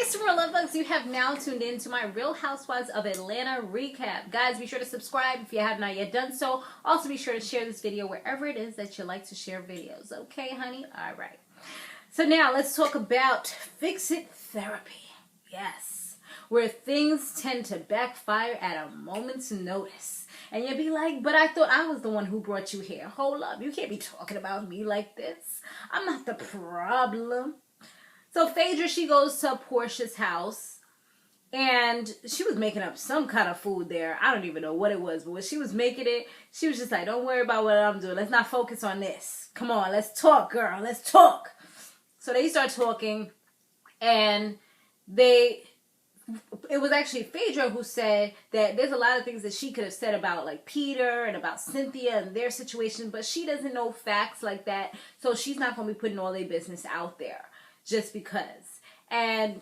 Samore Love, you have now tuned in to my Real Housewives of Atlanta recap. Guys, be sure to subscribe if you have not yet done so. Also, be sure to share this video wherever it is that you like to share videos. Okay, honey? All right. So now, let's talk about fix-it therapy. Yes. Where things tend to backfire at a moment's notice. And you'll be like, but I thought I was the one who brought you here. Hold up. You can't be talking about me like this. I'm not the problem. So Phaedra, she goes to Portia's house, and she was making up some kind of food there. I don't even know what it was, but when she was making it, she was just like, don't worry about what I'm doing. Let's not focus on this. Come on, let's talk, girl. Let's talk. So they start talking, and it was actually Phaedra who said that there's a lot of things that she could have said about like Peter and about Cynthia and their situation, but she doesn't know facts like that, so she's not going to be putting all their business out there. Just because. And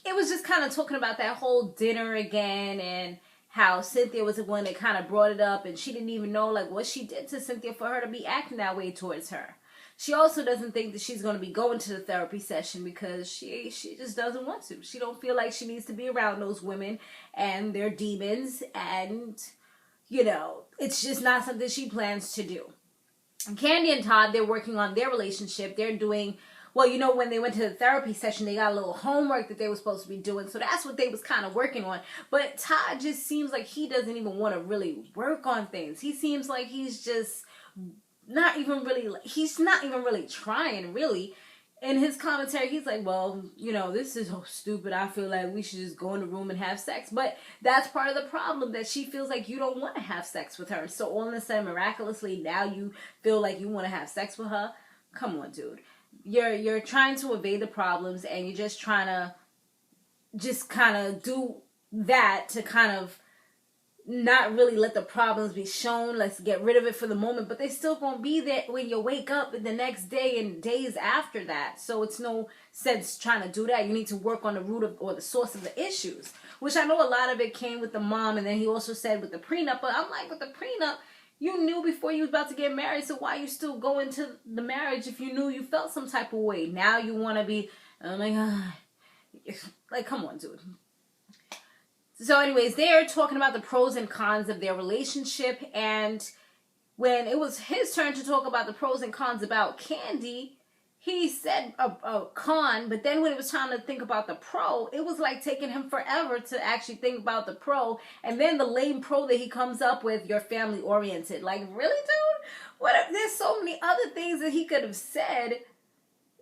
it was just kind of talking about that whole dinner again and how Cynthia was the one that kind of brought it up, and she didn't even know like what she did to Cynthia for her to be acting that way towards her. She also doesn't think that she's going to be going to the therapy session because she just doesn't want to. She don't feel like she needs to be around those women and their demons, and you know, it's just not something she plans to do. And Candy and Todd, they're working on their relationship. They're doing, well, you know, when they went to the therapy session, they got a little homework that they were supposed to be doing. So that's what they was kind of working on. But Todd just seems like he doesn't even want to really work on things. He seems like he's just not even really trying, really. In his commentary, he's like, well, you know, this is so stupid. I feel like we should just go in the room and have sex. But that's part of the problem, that she feels like you don't want to have sex with her. So all of a sudden, miraculously, now you feel like you want to have sex with her? Come on, dude. You're trying to evade the problems, and you're just trying to just kind of do that to kind of not really let the problems be shown. Let's get rid of it for the moment, but they still gonna be there when you wake up the next day and days after that. So it's no sense trying to do that. You need to work on the root of, or the source of the issues, which I know a lot of it came with the mom, and then he also said with the prenup. But I'm like, with the prenup, you knew before you was about to get married, so why you still go into the marriage if you knew you felt some type of way? Now you want to be, oh my God. Like, come on, dude. So anyways, they're talking about the pros and cons of their relationship, and when it was his turn to talk about the pros and cons about Candy, he said a con, but then when it was time to think about the pro, it was like taking him forever to actually think about the pro. And then the lame pro that he comes up with, you're family oriented. Like, really, dude? What if there's so many other things that he could have said?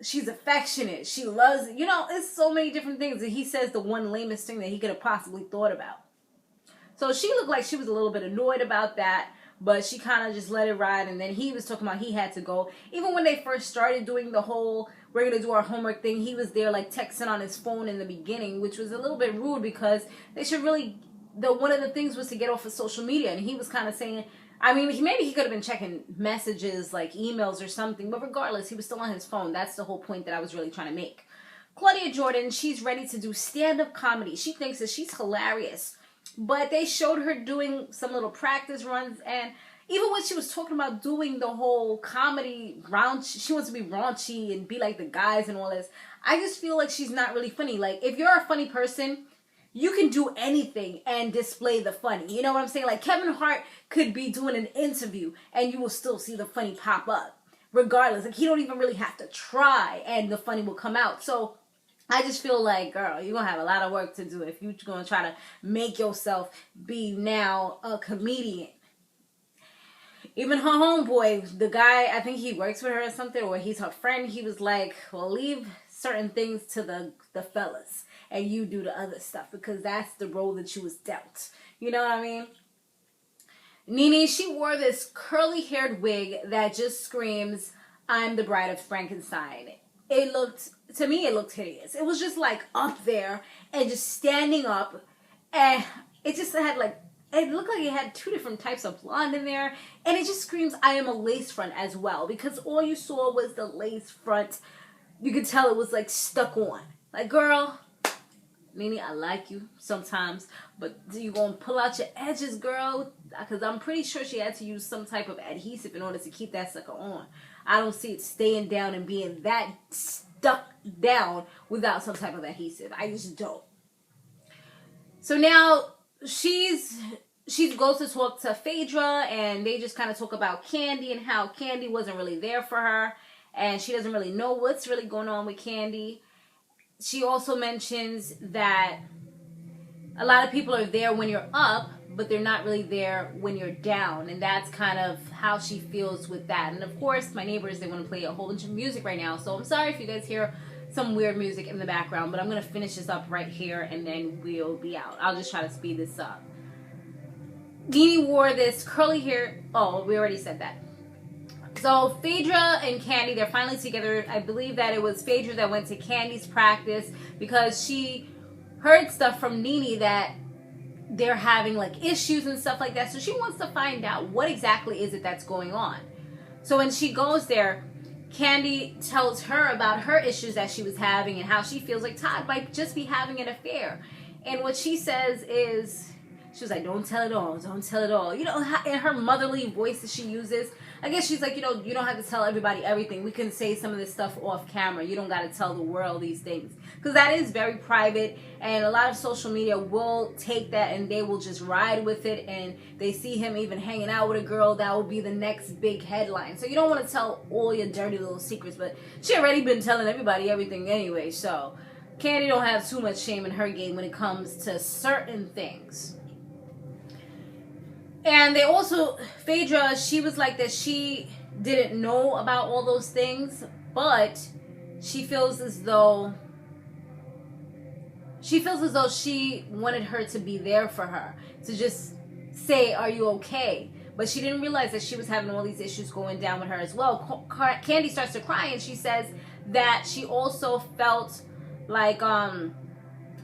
She's affectionate. She loves, you know, it's so many different things that he says the one lamest thing that he could have possibly thought about. So she looked like she was a little bit annoyed about that, but she kind of just let it ride. And then he was talking about he had to go. Even when they first started doing the whole, we're going to do our homework thing, he was there like texting on his phone in the beginning, which was a little bit rude because they should really, one of the things was to get off of social media. And he was kind of saying, I mean, maybe he could have been checking messages like emails or something, but regardless, he was still on his phone. That's the whole point that I was really trying to make. Claudia Jordan, she's ready to do stand-up comedy. She thinks that she's hilarious. But they showed her doing some little practice runs, and even when she was talking about doing the whole comedy she wants to be raunchy and be like the guys and all this, I just feel like she's not really funny. Like, if you're a funny person, you can do anything and display the funny. You know what I'm saying? Like, Kevin Hart could be doing an interview and you will still see the funny pop up. Regardless, like, he don't even really have to try and the funny will come out. So I just feel like, girl, you're going to have a lot of work to do if you're going to try to make yourself be now a comedian. Even her homeboy, the guy, I think he works with her or something, or he's her friend, he was like, well, leave certain things to the fellas and you do the other stuff because that's the role that you was dealt. You know what I mean? Nene, she wore this curly-haired wig that just screams, I'm the bride of Frankenstein. To me, it looked hideous. It was just like up there and just standing up, and it just had like, it looked like it had two different types of blonde in there, and it just screams, I am a lace front as well, because all you saw was the lace front. You could tell it was like stuck on. Like, girl, Nene, I like you sometimes, but you gonna pull out your edges, girl? Because I'm pretty sure she had to use some type of adhesive in order to keep that sucker on. I don't see it staying down and being that stuck down without some type of adhesive. I just don't. So now she goes to talk to Phaedra, and they just kind of talk about Candy and how Candy wasn't really there for her, and she doesn't really know what's really going on with Candy. She also mentions that a lot of people are there when you're up, but they're not really there when you're down, and that's kind of how she feels with that. And of course, my neighbors, they want to play a whole bunch of music right now, so I'm sorry if you guys hear some weird music in the background, but I'm going to finish this up right here, and then we'll be out. I'll just try to speed this up. Nene wore this curly hair. Oh, we already said that. So Phaedra and Candy, they're finally together. I believe that it was Phaedra that went to Candy's practice because she heard stuff from Nene that they're having like issues and stuff like that. So she wants to find out what exactly is it that's going on. So when she goes there, Candy tells her about her issues that she was having and how she feels like Todd might just be having an affair. And what she says is, she was like, don't tell it all, don't tell it all. You know, in her motherly voice that she uses, I guess she's like, you know, you don't have to tell everybody everything. We can say some of this stuff off camera. You don't got to tell the world these things. Because that is very private, and a lot of social media will take that and they will just ride with it, and they see him even hanging out with a girl, that will be the next big headline. So you don't want to tell all your dirty little secrets, but she already been telling everybody everything anyway, so Candy don't have too much shame in her game when it comes to certain things. And they also, Phaedra, she was like that she didn't know about all those things, but she feels as though she wanted her to be there for her, to just say, are you okay? But she didn't realize that she was having all these issues going down with her as well. Candy starts to cry, and she says that she also felt like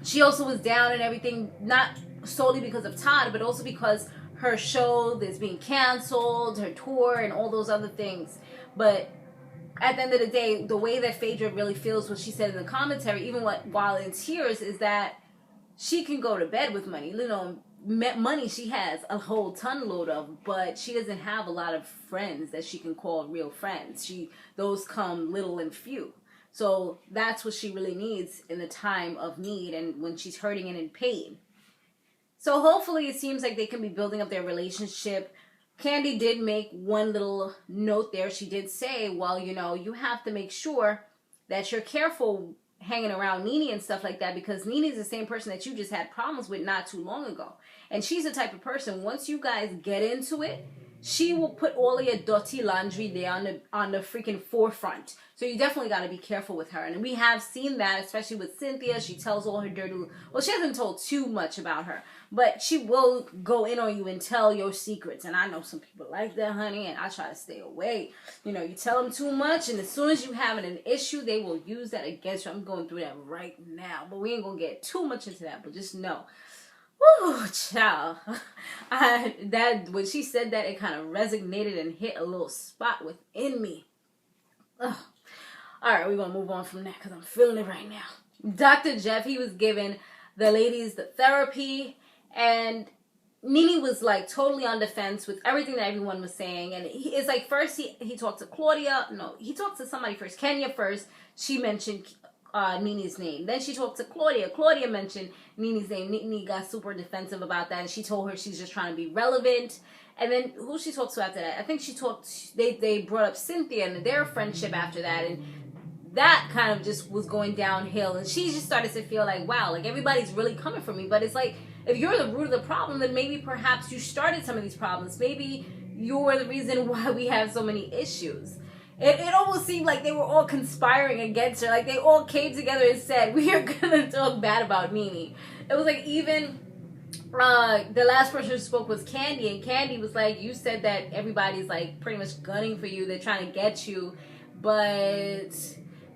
she also was down and everything, not solely because of Todd, but also because her show is being canceled, her tour, and all those other things. But at the end of the day, the way that Phaedra really feels, what she said in the commentary, even while in tears, is that she can go to bed with money. You know, money she has a whole ton load of, but she doesn't have a lot of friends that she can call real friends. Those come little and few. So that's what she really needs in the time of need and when she's hurting and in pain. So hopefully it seems like they can be building up their relationship. Candy did make one little note there. She did say, well, you know, you have to make sure that you're careful hanging around Nene and stuff like that, because Nene's the same person that you just had problems with not too long ago. And she's the type of person, once you guys get into it, she will put all of your dirty laundry there on the freaking forefront. So you definitely got to be careful with her. And we have seen that, especially with Cynthia. She tells all her dirty... Well, she hasn't told too much about her, but she will go in on you and tell your secrets. And I know some people like that, honey, and I try to stay away. You know, you tell them too much, and as soon as you have an issue, they will use that against you. I'm going through that right now, but we ain't going to get too much into that, but just know. Woo, child. When she said that, it kind of resonated and hit a little spot within me. Ugh. All right, we're going to move on from that because I'm feeling it right now. Dr. Jeff, he was giving the ladies the therapy, and Nene was like totally on defense with everything that everyone was saying. And it's like, first he talked to Claudia. No, he talked to somebody first. Kenya first. She mentioned Nene's name. Then she talked to Claudia. Claudia mentioned Nene's name. Nene got super defensive about that, and she told her she's just trying to be relevant. And then who she talked to after that? I think they brought up Cynthia and their friendship after that, and that kind of just was going downhill. And she just started to feel like, wow, like everybody's really coming for me. But it's like, if you're the root of the problem, then maybe perhaps you started some of these problems. Maybe you're the reason why we have so many issues. It almost seemed like they were all conspiring against her. Like they all came together and said, we are going to talk bad about Nene. It was like even the last person who spoke was Candy. And Candy was like, you said that everybody's like pretty much gunning for you. They're trying to get you. But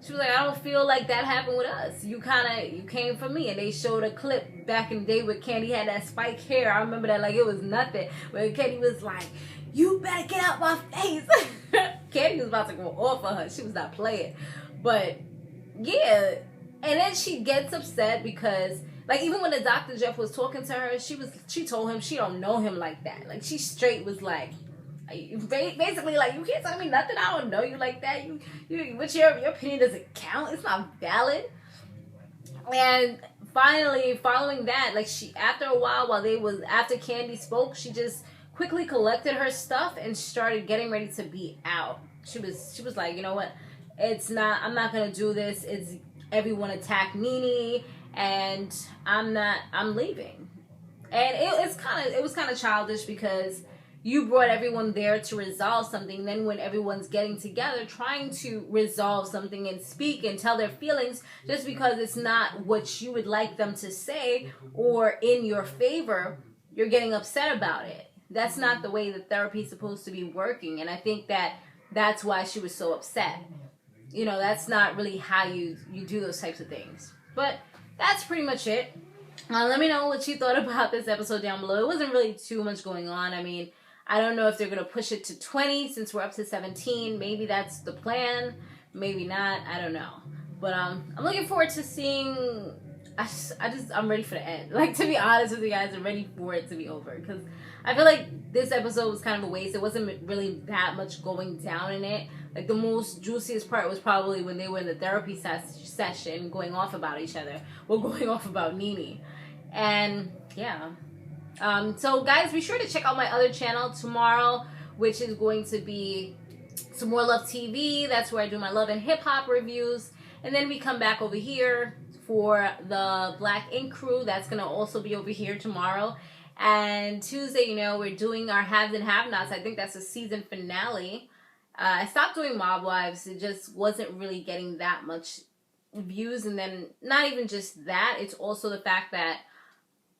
she was like, I don't feel like that happened with us. You came for me. And they showed a clip back in the day where Candy had that spike hair. I remember that like it was nothing. Where Candy was like, you better get out my face. Candy was about to go off on her. She was not playing. But, yeah. And then she gets upset because, like, even when the Dr. Jeff was talking to her, she told him she don't know him like that. Like, she straight was like, Basically, like, you can't tell me nothing. I don't know you like that. What's your opinion doesn't count. It's not valid. And finally, following that, like, she, after a while, after Candy spoke, she just quickly collected her stuff and started getting ready to be out. She was like, you know what? I'm not gonna do this. It's everyone attacked Nene, and I'm leaving. And it was kind of childish, because you brought everyone there to resolve something. Then when everyone's getting together, trying to resolve something and speak and tell their feelings, just because it's not what you would like them to say or in your favor, you're getting upset about it. That's not the way that therapy is supposed to be working. And I think that's why she was so upset. You know, that's not really how you do those types of things. But that's pretty much it. Let me know what you thought about this episode down below. It wasn't really too much going on. I mean, I don't know if they're going to push it to 20 since we're up to 17. Maybe that's the plan. Maybe not. I don't know. But I'm looking forward to seeing... I'm ready for the end. Like, to be honest with you guys, I'm ready for it to be over. Because I feel like this episode was kind of a waste. There wasn't really that much going down in it. Like, the most juiciest part was probably when they were in the therapy session going off about each other. Well, going off about Nene. And, yeah. So, guys, be sure to check out my other channel tomorrow, which is going to be Samore Love TV. That's where I do my love and hip-hop reviews. And then we come back over here for the Black Ink Crew. That's going to also be over here tomorrow. And Tuesday, you know, we're doing our Haves and Have-Nots. I think that's the season finale. I stopped doing Mob Wives. It just wasn't really getting that much views. And then not even just that, it's also the fact that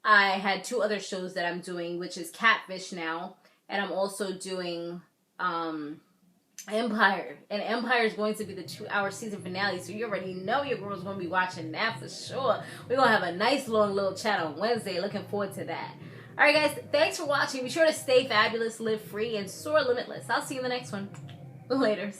I had 2 other shows that I'm doing, which is Catfish now. And I'm also doing Empire. And Empire is going to be the 2-hour season finale. So you already know your girl's going to be watching that for sure. We're going to have a nice long little chat on Wednesday. Looking forward to that. Alright guys, thanks for watching. Be sure to stay fabulous, live free, and soar limitless. I'll see you in the next one. Laters.